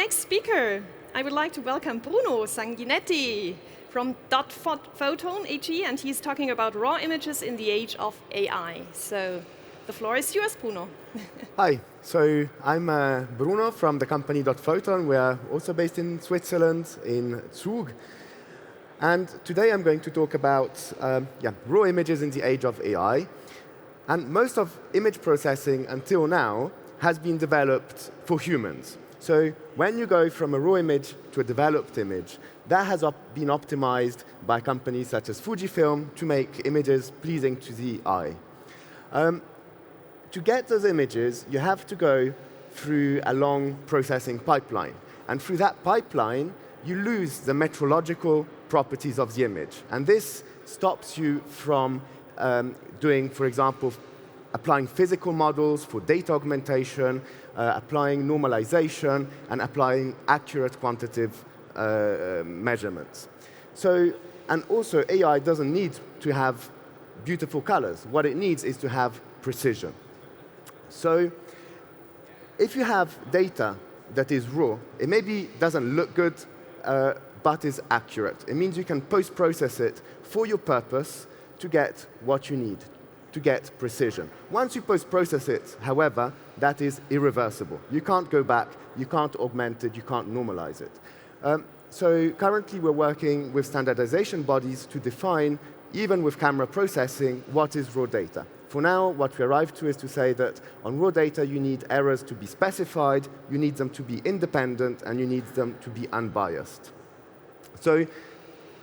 next speaker, I would like to welcome Bruno Sanguinetti from Dotphoton AG, and he's talking about raw images in the age of AI. So the floor is yours, Bruno. Hi, so I'm Bruno from the company Dotphoton. We are also based in Switzerland, in Zug. And today I'm going to talk about raw images in the age of AI. And most of image processing until now has been developed for humans. So when you go from a raw image to a developed image, that has been optimized by companies such as Fujifilm to make images pleasing to the eye. To get those images, you have to go through a long processing pipeline. And through that pipeline, you lose the metrological properties of the image. And this stops you from doing, for example, applying physical models for data augmentation, applying normalization, and applying accurate quantitative measurements. And also, AI doesn't need to have beautiful colors. What it needs is to have precision. So if you have data that is raw, it maybe doesn't look good, but is accurate. It means you can post-process it for your purpose to get what you need, to get precision. Once you post-process it, however, that is irreversible. You can't go back, you can't augment it, you can't normalize it. So currently we're working with standardization bodies to define, even with camera processing, what is raw data. For now, what we arrived to is to say that on raw data, you need errors to be specified, you need them to be independent, and you need them to be unbiased. So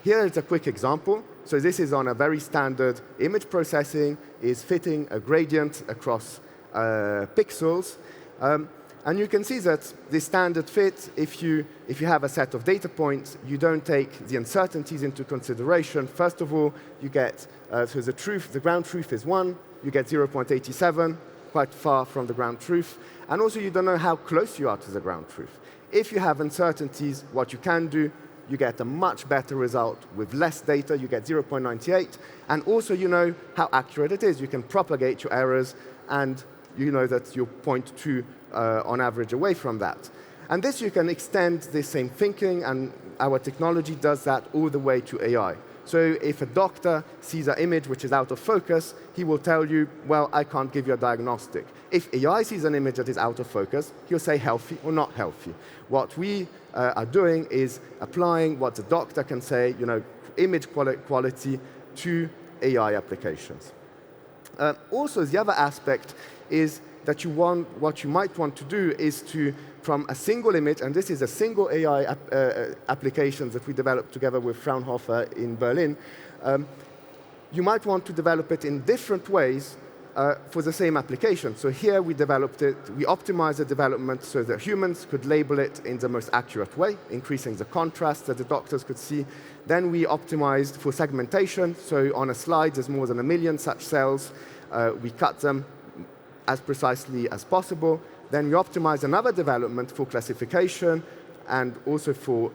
here is a quick example. So this is on a very standard image processing, is fitting a gradient across pixels. And you can see that the standard fit, if you have a set of data points, you don't take the uncertainties into consideration. First of all, you get, so the ground truth is 1, you get 0.87, quite far from the ground truth. And also, you don't know how close you are to the ground truth. If you have uncertainties, what you can do, you get a much better result with less data. You get 0.98. And also, you know how accurate it is. You can propagate your errors, and you know that you're 0.2 on average away from that. And this, you can extend this same thinking, and our technology does that all the way to AI. So if a doctor sees an image which is out of focus, he will tell you, well, I can't give you a diagnostic. If AI sees an image that is out of focus, he'll say healthy or not healthy. What we are doing is applying what the doctor can say, image quality to AI applications. Also, the other aspect is that what you might want to do is to, from a single image, and this is a single AI application that we developed together with Fraunhofer in Berlin, you might want to develop it in different ways for the same application. So here we developed it, we optimized the development so that humans could label it in the most accurate way, increasing the contrast that the doctors could see. Then we optimized for segmentation. So on a slide, there's more than 1 million such cells. We cut them as precisely as possible. Then we optimize another development for classification and also for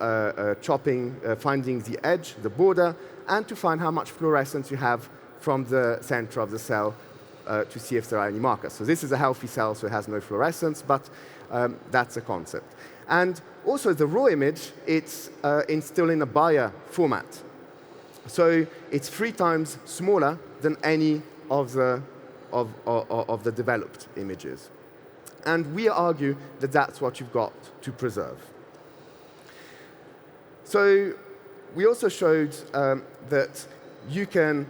chopping, finding the edge, the border, and to find how much fluorescence you have from the center of the cell to see if there are any markers. So this is a healthy cell, so it has no fluorescence, but that's a concept. And also the raw image, it's still in a Bayer format. So it's 3 times smaller than any of the developed images. And we argue that that's what you've got to preserve. So we also showed that you can,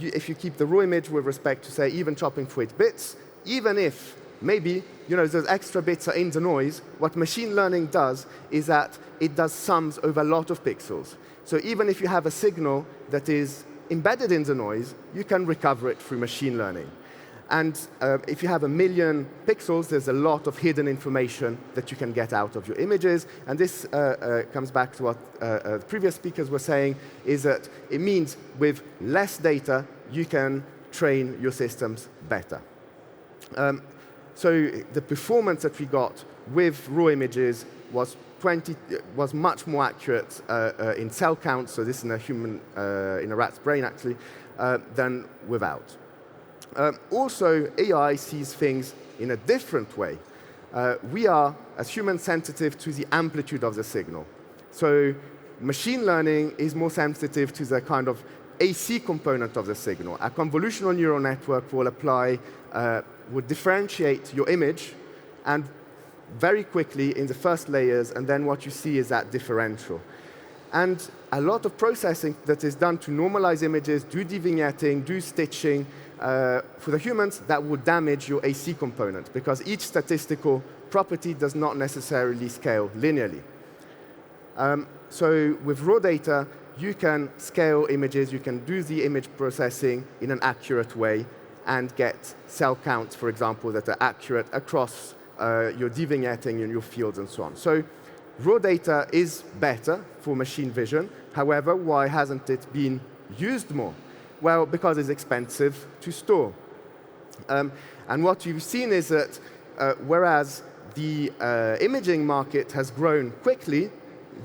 if you keep the raw image with respect to, say, even chopping for 8 bits, even if maybe those extra bits are in the noise, what machine learning does is that it does sums over a lot of pixels. So even if you have a signal that is embedded in the noise, you can recover it through machine learning. And if you have 1 million pixels, there's a lot of hidden information that you can get out of your images. And this comes back to what previous speakers were saying, is that it means with less data, you can train your systems better. So the performance that we got with raw images was much more accurate in cell count, so this is in a human, in a rat's brain actually, than without. Also, AI sees things in a different way. we are, as humans, sensitive to the amplitude of the signal. So machine learning is more sensitive to the kind of AC component of the signal. A convolutional neural network will would differentiate your image, and very quickly in the first layers, and then what you see is that differential. And a lot of processing that is done to normalize images, do devignetting, do stitching, for the humans, that would damage your AC component, because each statistical property does not necessarily scale linearly. So with raw data, you can scale images, you can do the image processing in an accurate way, and get cell counts, for example, that are accurate across your devignetting and your fields and so on. So raw data is better for machine vision. However, why hasn't it been used more? Well, because it's expensive to store. And what you've seen is that whereas the imaging market has grown quickly,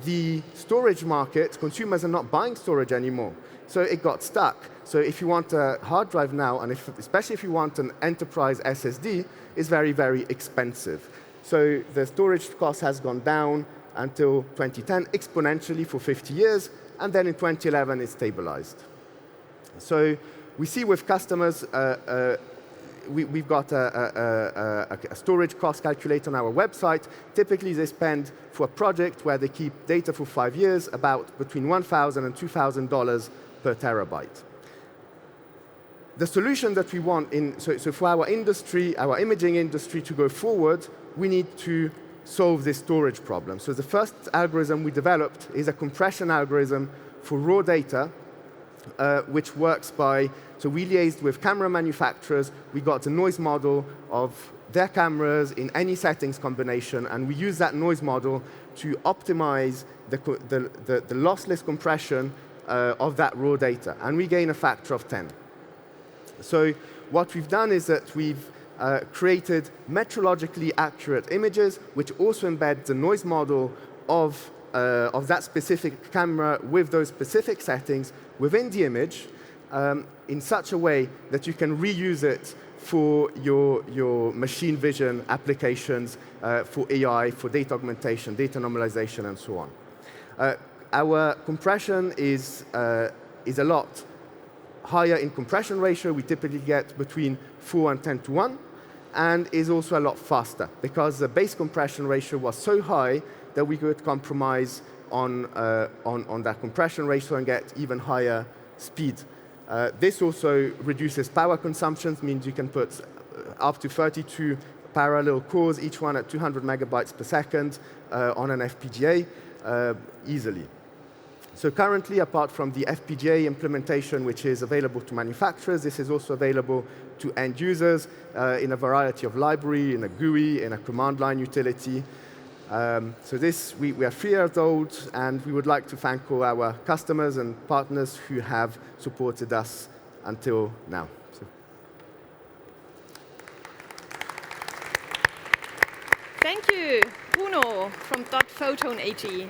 the storage market, consumers are not buying storage anymore. So it got stuck. So if you want a hard drive now, and especially if you want an enterprise SSD, it's very, very expensive. So the storage cost has gone down until 2010, exponentially for 50 years, and then in 2011 it stabilized. So we see with customers, we've got a storage cost calculator on our website. Typically, they spend, for a project where they keep data for 5 years, about between $1,000 and $2,000 per terabyte. The solution that we want, so for our industry, our imaging industry to go forward, we need to solve this storage problem. So the first algorithm we developed is a compression algorithm for raw data, which works by, so we liaised with camera manufacturers, we got a noise model of their cameras in any settings combination, and we use that noise model to optimize the lossless compression of that raw data, and we gain a factor of 10. So what we've done is that we've created metrologically accurate images, which also embed the noise model of that specific camera with those specific settings within the image in such a way that you can reuse it for your machine vision applications, for AI, for data augmentation, data normalization, and so on. Our compression is a lot higher in compression ratio. We typically get between 4 and 10 to 1, and is also a lot faster, because the base compression ratio was so high that we could compromise on that compression ratio and get even higher speed. This also reduces power consumption, means you can put up to 32 parallel cores, each one at 200 megabytes per second on an FPGA easily. So currently, apart from the FPGA implementation, which is available to manufacturers, this is also available to end users in a variety of library, in a GUI, in a command line utility. So this, we are 3 years old, and we would like to thank all our customers and partners who have supported us until now. Thank you, Bruno from Dotphoton AG.